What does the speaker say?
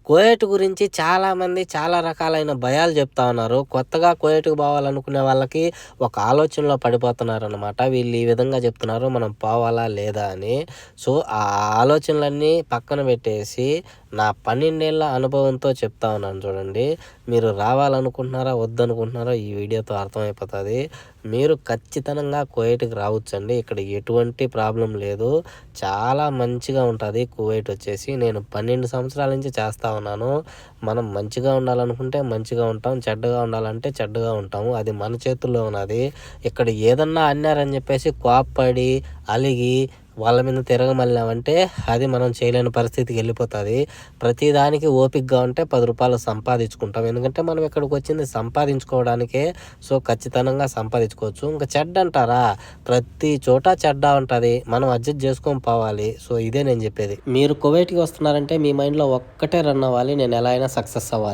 Kuwait గురించి చాలామంది చాలా రకాలైన భయాలు చెప్తా ఉన్నారు. కొత్తగా కువైట్‌కి పోవాలనుకునే వాళ్ళకి ఒక ఆలోచనలో పడిపోతున్నారనమాట. వీళ్ళు ఈ విధంగా చెప్తున్నారు మనం పోవాలా లేదా అని. సో, ఆ ఆలోచనలన్నీ పక్కన పెట్టేసి నా 12 ఏళ్ల అనుభవంతో చెప్తా ఉన్నాను చూడండి. మీరు రావాలనుకుంటున్నారా? వద్దనుకుంటున్నారో ఈ వీడియోతో అర్థమైపోతది. మీరు ఖచ్చితంగా కువైట్‌కి రావచ్చండి. ఇక్కడ ఎటువంటి ప్రాబ్లమ్ లేదు. చాలా మంచిగా ఉంటది కువైట్ వచ్చేసి. నేను 12 సంవత్సరాల నుంచి చేస్తా ఉన్నాను. మనం మంచిగా ఉండాలనుకుంటే మంచిగా ఉంటాం. చెడ్డగా ఉండాలంటే చెడ్డగా ఉంటాము. అది మన చేతుల్లో ఉన్నది. ఇక్కడ ఏదన్నా అన్నారని చెప్పేసి కోప్పడి, అలిగి వాళ్ళ మీద తిరగమల్లామంటే అది మనం చేయలేని పరిస్థితికి వెళ్ళిపోతది. ప్రతిదానికి ఓపికగా ఉంటే రూ. 10 సంపాదించుకుంటాం. ఎందుకంటే మనం ఇక్కడికి వచ్చింది సంపాదించుకోవడానికే. సో, ఖచ్చితంగా సంపాదించుకోవచ్చు. ఇంకా చెడ్డ అంటారా? ప్రతి చోట చెడ్డ ఉంటది. మనం అడ్జస్ట్ చేసుకొని పోవాలి. సో, ఇదే నేను చెప్పేది. మీరు కువైట్‌కి వస్తున్నారంటే మీ మైండ్‌లో ఒక్కటే రన్ అవ్వాలి. నేను ఎలా అయినా సక్సెస్ అవ్వాలి.